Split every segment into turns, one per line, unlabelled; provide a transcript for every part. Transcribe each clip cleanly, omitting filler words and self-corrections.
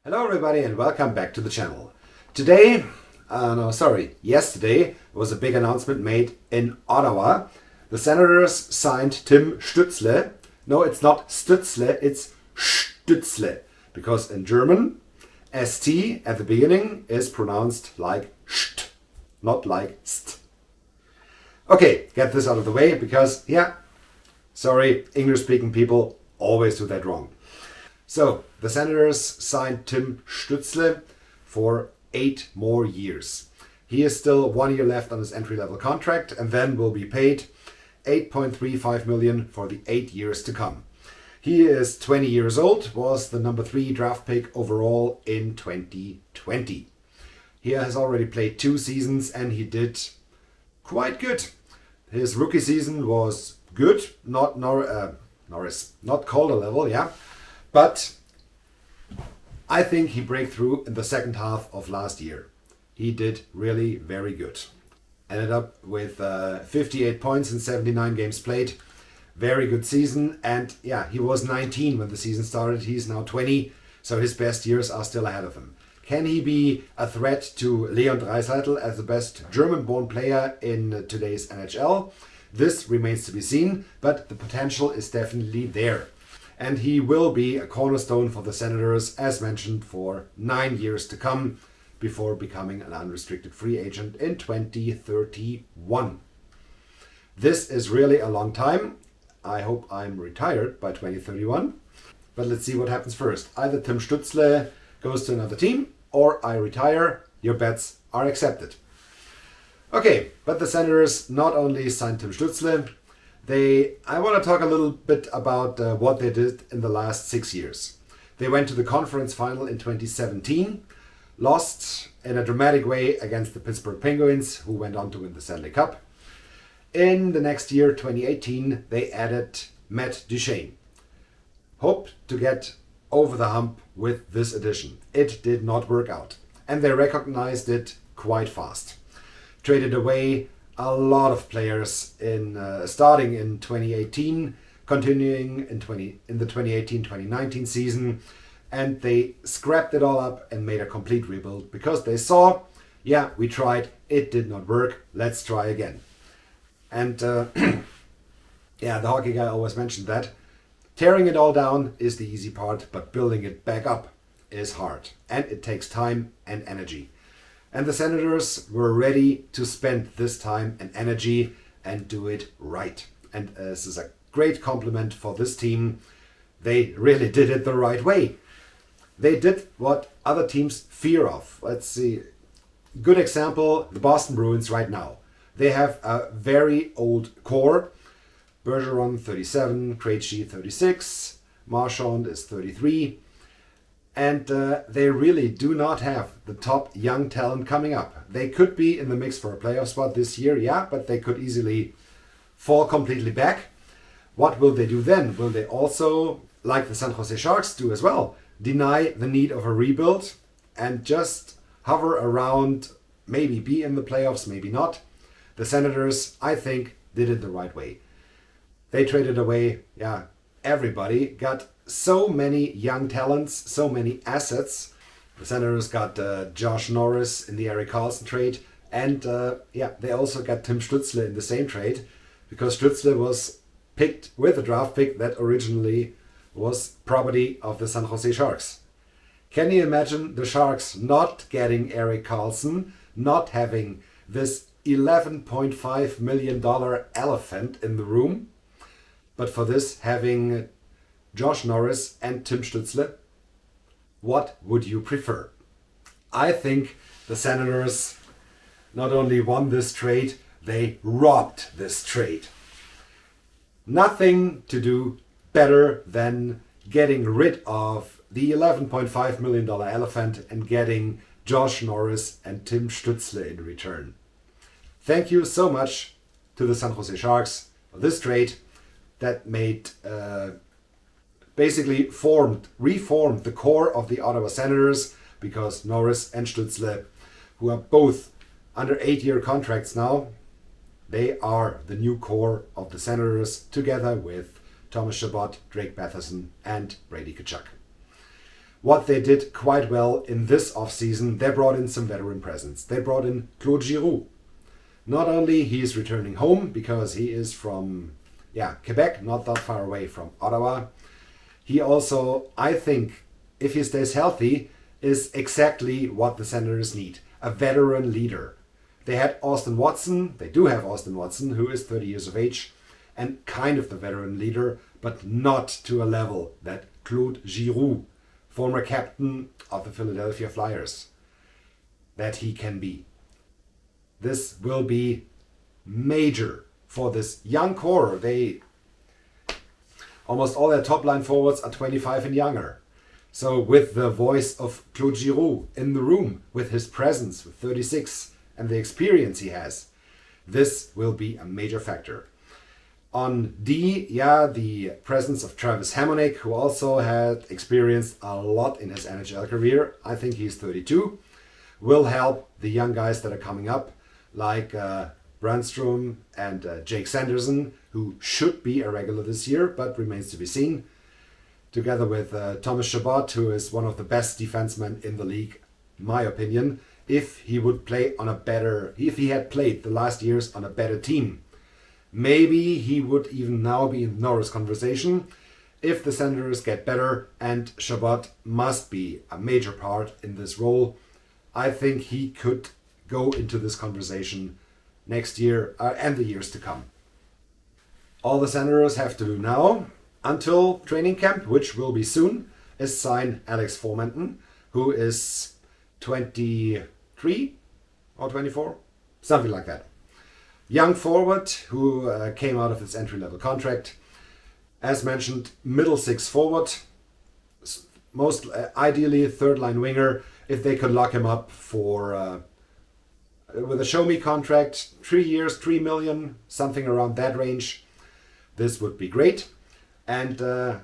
Hello everybody and welcome back to the channel. Yesterday was a big announcement made in Ottawa. The Senators signed Tim Stutzle. No, it's not Stutzle, it's Stutzle. Because in German, ST at the beginning is pronounced like ST, not like ST. Okay, get this out of the way because, English speaking people always do that wrong. So, the Senators signed Tim Stutzle for 8 more years. He has still 1 year left on his entry-level contract and then will be paid $8.35 million for the 8 years to come. He is 20 years old, was the number 3 draft pick overall in 2020. He has already played 2 seasons and he did quite good. His rookie season was good, not Calder level, but I think he broke through in the second half of last year. He did really very good. Ended up with 58 points in 79 games played. Very good season. And he was 19 when the season started. He's now 20. So his best years are still ahead of him. Can he be a threat to Leon Draisaitl as the best German-born player in today's NHL? This remains to be seen, but the potential is definitely there. And he will be a cornerstone for the Senators, as mentioned, for 9 years to come before becoming an unrestricted free agent in 2031. This is really a long time. I hope I'm retired by 2031. But let's see what happens first. Either Tim Stutzle goes to another team or I retire. Your bets are accepted. Okay, but the Senators not only signed Tim Stutzle, I want to talk a little bit about what they did in the last 6 years. They went to the conference final in 2017, lost in a dramatic way against the Pittsburgh Penguins, who went on to win the Stanley Cup. In the next year, 2018, they added Matt Duchene. Hoped to get over the hump with this addition. It did not work out, and they recognized it quite fast. Traded away a lot of players starting in 2018, continuing in the 2018-2019 season, and they scrapped it all up and made a complete rebuild because they saw, we tried, it did not work, let's try again. And the hockey guy always mentioned that tearing it all down is the easy part, but building it back up is hard, and it takes time and energy. And the Senators were ready to spend this time and energy and do it right. And this is a great compliment for this team. They really did it the right way. They did what other teams fear of. Let's see. Good example, the Boston Bruins right now. They have a very old core. Bergeron, 37, Krejci, 36, Marchand is 33. And they really do not have the top young talent coming up. They could be in the mix for a playoff spot this year, but they could easily fall completely back. What will they do then? Will they also, like the San Jose Sharks do as well, deny the need of a rebuild and just hover around, maybe be in the playoffs, maybe not? The Senators, I think, did it the right way. They traded away, everybody, got so many young talents, so many assets. The Senators got Josh Norris in the Erik Karlsson trade, and they also got Tim Stutzle in the same trade, because Stutzle was picked with a draft pick that originally was property of the San Jose Sharks. Can you imagine the Sharks not getting Erik Karlsson, not having this $11.5 million elephant in the room, but for this having Josh Norris and Tim Stutzle? What would you prefer? I think the Senators not only won this trade, they robbed this trade. Nothing to do better than getting rid of the $11.5 million elephant and getting Josh Norris and Tim Stutzle in return. Thank you so much to the San Jose Sharks for this trade that made basically reformed the core of the Ottawa Senators, because Norris and Stutzle, who are both under 8-year contracts now, they are the new core of the Senators, together with Thomas Chabot, Drake Batherson, and Brady Tkachuk. what they did quite well in this offseason, they brought in some veteran presence. They brought in Claude Giroux. Not only he is returning home because he is from Quebec, not that far away from Ottawa. He also, I think, if he stays healthy, is exactly what the Senators need. A veteran leader. They had Austin Watson, they do have Austin Watson, who is 30 years of age, and kind of the veteran leader, but not to a level that Claude Giroux, former captain of the Philadelphia Flyers, that he can be. This will be major for this young core. Almost all their top line forwards are 25 and younger. So with the voice of Claude Giroux in the room, with his presence with 36 and the experience he has, this will be a major factor. On D, the presence of Travis Hamonic, who also had experienced a lot in his NHL career, I think he's 32, will help the young guys that are coming up, like Brandstrom and Jake Sanderson, who should be a regular this year, but remains to be seen. Together with Thomas Chabot, who is one of the best defensemen in the league, my opinion, if he had played the last years on a better team. Maybe he would even now be in Norris conversation if the Senators get better, and Chabot must be a major part in this role. I think he could go into this conversation next year and the years to come. All the Senators have to do now, until training camp, which will be soon, is sign Alex Formenton, who is 23 or 24, something like that. Young forward who came out of his entry-level contract. As mentioned, middle six forward, most ideally third-line winger. If they could lock him up for with a show-me contract, 3 years, 3 million, something around that range, this would be great. And the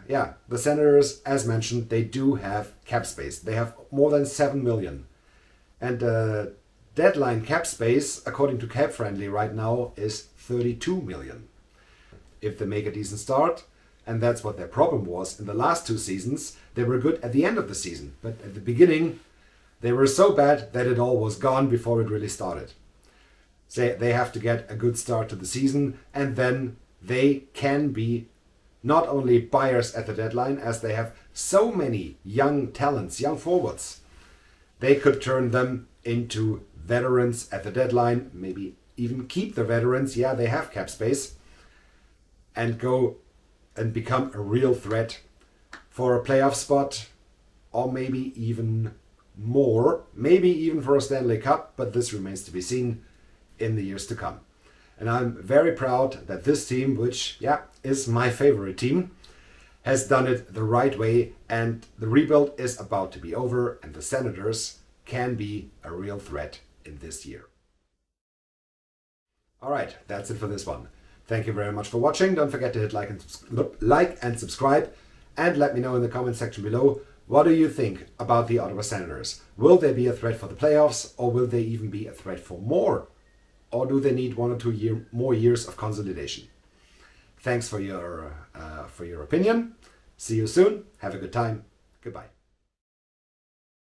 Senators, as mentioned, they do have cap space. They have more than 7 million. And deadline cap space, according to Cap Friendly right now, is 32 million. If they make a decent start, and that's what their problem was in the last 2 seasons, they were good at the end of the season. But at the beginning, they were so bad that it all was gone before it really started. So they have to get a good start to the season, and then they can be not only buyers at the deadline, as they have so many young talents, young forwards. They could turn them into veterans at the deadline, maybe even keep the veterans, they have cap space, and go and become a real threat for a playoff spot, or maybe even more, maybe even for a Stanley Cup, but this remains to be seen in the years to come. And I'm very proud that this team, which is my favorite team, has done it the right way, and the rebuild is about to be over, and the Senators can be a real threat in this year. Alright, that's it for this one. Thank you very much for watching. Don't forget to hit like and subscribe, and let me know in the comment section below, what do you think about the Ottawa Senators? Will they be a threat for the playoffs, or will they even be a threat for more? Or do they need 1 or 2 more years of consolidation? Thanks for your opinion. See you soon. Have a good time. Goodbye.